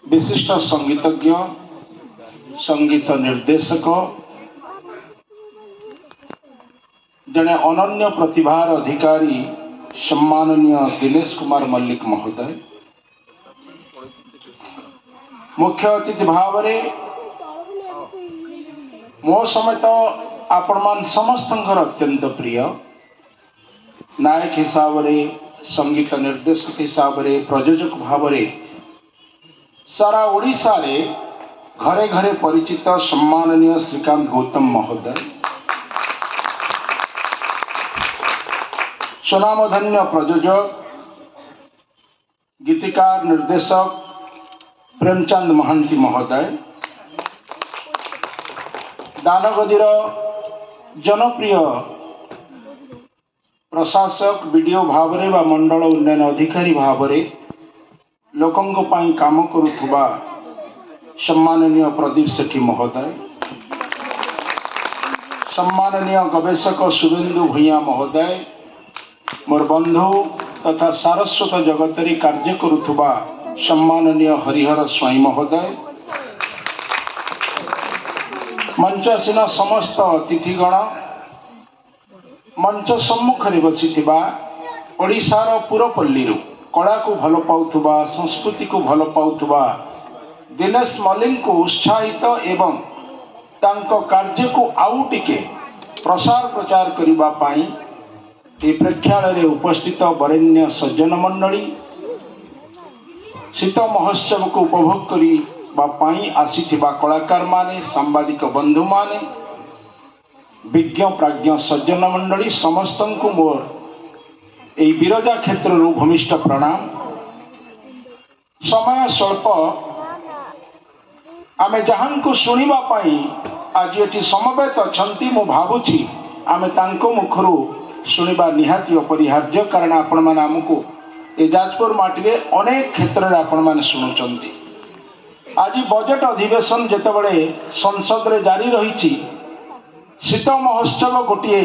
विशिष्ट संगीतज्ञ संगीत निर्देशक जड़े अनन्य प्रतिभार अधिकारी सम्माननीय दिनेश कुमार मल्लिक महोदय मुख्य अतिथि भाव में मो समेत आपण मान समस्त अत्यंत प्रिय नायक हिसाब से संगीत निर्देशक हिसाब से प्रयोजक भाव में सारा ओडिशा रे घरे घरे परिचित सम्माननीय श्रीकांत गौतम महोदय सुनामधन्य प्रयोजक गीतिकार निर्देशक प्रेमचंद महांती महोदय दानगदीर जनप्रिय प्रशासक वीडियो भाव में बा मंडल उन्नयन अधिकारी भाव में लोकंक पाई काम करुवा सम्माननीय प्रदीप सेठी महोदय सम्माननीय गवेषक शुभेन्दु भूया महोदय मोर बंधु तथा सारस्वत जगत कार्य करुवा सम्माननीय हरिहर स्वाई महोदय मंचासीन समस्त अतिथिगण मंच सम्मुख में बसी ओडिशार पुरपल्ली कला को भल पाउथुबा संस्कृति को भल पाउथुबा दिनेश मल्लिक को उत्साहित एवं तांको कार्य को आउ टिके प्रसार प्रचार करिबा पाई ए प्रेक्षालय उपस्थित वरेण्य सज्जन मंडली शीत महोत्सव को उपभोग करी आसीथिबा कलाकार माने सांबादिक बंधु माने विज्ञ प्राज्ञ सज्जन मंडली समस्त को मोर ए विरजा क्षेत्र भूमिष्ठ प्रणाम। समय स्वल्प आमे जहां को सुनिबा पाई आज ये समवेत अछंती मु भावुछि आमे तांको मुखरु सुनिबा निहाती अपरिहार्य कारण आपण माने हमको ए जाजपुर माटी अनेक क्षेत्र में आपण माने शुणुचंती। आज बजेट अधिवेशन जेतेबेले संसद रे जारी रही शीत महोत्सव गोटे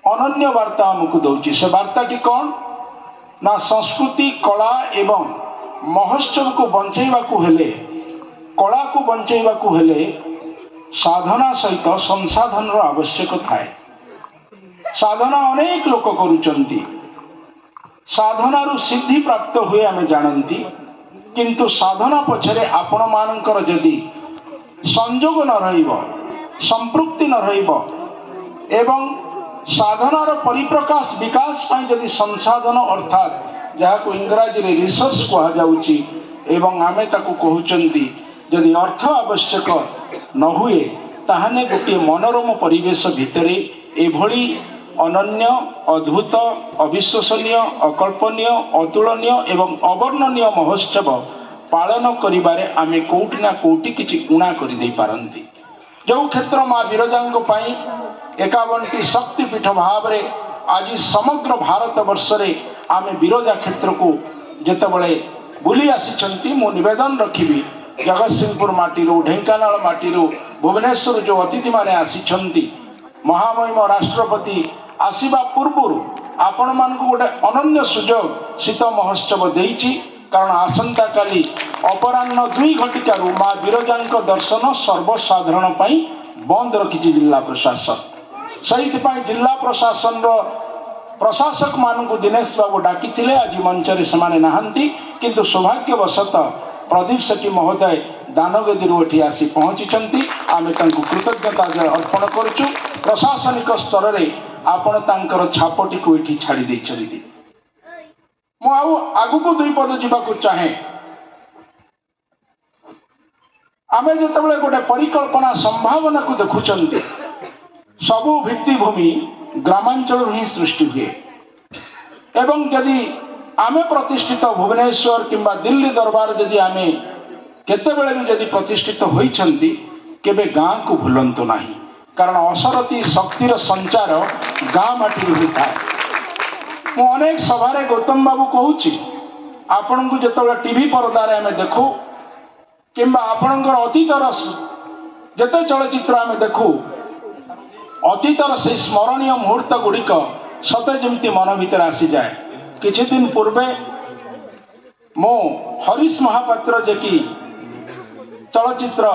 अनन्य वार्ता हमको दौची से वार्ताटी कौन ना संस्कृति कला एवं महोत्सव को बंचेवा हेले कला को बंचेवा हेले साधना सहित संसाधन आवश्यक थाए। साधना अनेक लोक करुचंती साधनारू सिद्धि प्राप्त हुए आमे जानती किंतु साधना पछरे आपण मानकर जदि संजोग न रहिबो संपृक्ति न रहिबो एवं साधनार परिप्रकाश विकास पाई जदि संसाधन अर्थात जहाँ को इंग्राजी रे रिसोर्स कहा जाउची एवं आमे ताकू कहउचंती जदि अर्थ आवश्यक न हुए ताहाने गोटे मनोरम परिवेश भितरे एभली अनन्य अद्भुत अविश्वसनीय अकल्पनीय अतुलनीय एवं अवर्णनीय महोत्सव पालन करिबारे आमे कोउटी ना कोउटी किछि उणा करि देई पारंती। जो क्षेत्र माँ विरजांग पाई 51टी शक्तिपीठ भाव में आज समग्र भारत वर्ष रे आमे विरजा क्षेत्र को जेतेबेले बुली आसी मु निवेदन रखिबी जगतसिंहपुर माटी ढेंकानाल माटी भुवनेश्वर जो अतिथि माने आसी महामहिम राष्ट्रपति आसीबा पूर्व आपण मान गोटे अनन्य सुजोग शीत महोत्सव देइछि कारण आसंता काली अपराह्न 2 घटिकारु माँ विरजांक दर्शन सर्वसाधारण पाई बंद रखिछि जिला प्रशासन। सही जिला प्रशासन प्रशासक मानू दिनेश बाबू डाकी आज मंचरे से नहांती किंतु सौभाग्यवशत प्रदीप सेठी महोदय दानगदी आसी पहुंची आमे तांको कृतज्ञता अर्पण करुचु। प्रशासनिक स्तर रे आपण तांकर छापटी को एठी छाड़ी देइछन्ती। मु आगु को 2 पद जीवाकू चाहे आमे जेतेबेले गोटे परिकल्पना संभावना को देखुचंती सबु भित्तिभूमि ग्रामांचल ही सृष्टि हुए एवं यदि आमे प्रतिष्ठित भुवनेश्वर किंबा दिल्ली दरबार जदि आमे केतेबेले भी जदि प्रतिष्ठित होइछन्ती केबे गाँ को भूलंतु नाही कारण असरती शक्तिर संचार गाँ माटी होता है। मु अनेक सभारे गौतम बाबू कहूची आपण को जेतेबेले टीवी पर्दारे आमे देखू किंबा आपणकर अतीतर जेते चलचित्र आमे देखू अतीतर से स्मरणीय मुहूर्त गुड़िक सते जमती मन भीतर आसी जाए। किछि दिन पूर्वे मो हरीश महापात्र जे कि चलचित्र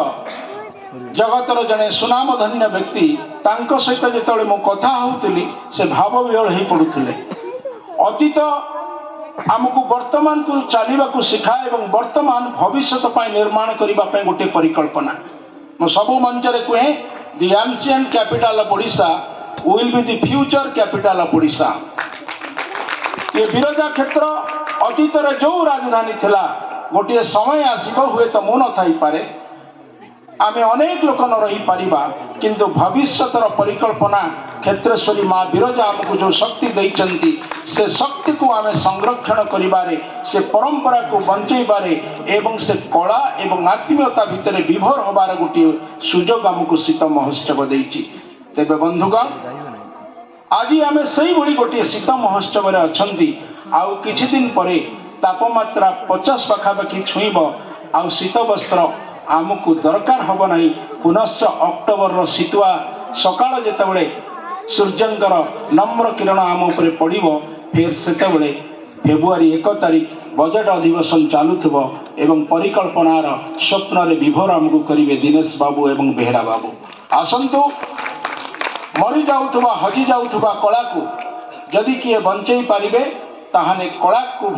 जगतर जड़े सुनामधन्य व्यक्ति तांको सहित जिते मु कथा होउतिली से भाव विहल हो पड़ुले। अतीत आमको वर्तमान को चलने को शिखाए एवं वर्तमान भविष्य निर्माण करने गोटे परिकल्पना मु सब मंचरे कहे the ancient capital of Odisha will be the future capital of Odisha. ये बिरजा क्षेत्र अतीत जो राजधानी थिला गोटे समय आसब हुए तो मु न थी पारे आमे अनेक लोक न रही पारिबा किंतु भविष्यतर परिकल्पना क्षेत्रेश्वरी माँ बिरजा आमको जो शक्ति देइचंती से शक्ति को आमे संरक्षण करिबारे से परंपरा को बंचैबारे एवं से कला एवं आत्मीयता भितर विभोर होबार गोटे सुजोग आमको शीत महोत्सव देइची। तेबे बंधुगण आज आमे सही भली गोटे शीत महोत्सव रे अछंती आउ किछि दिन परे तापमात्रा 50 पाखापाखि छुईब आउ शीत वस्त्र आमको दरकार हब नहीं। पुनश्च अक्टोबर शीतुआ सकाळ जेतेबेले सूर्यंकर नम्र किरण आम उपरे पड़िबो फिर सेतेबेले फेब्रुआरी 1 तारिख बजेट अधिवेशन चालुथबो एवं परिकल्पनार स्वप्न रे विभोर आमको करिवे दिनेश बाबू एवं बेहरा बाबू। आसंतु मरी जाउथबा हजि जाउथबा कला को जदि किए बंचई पारिबे ताहाने कला को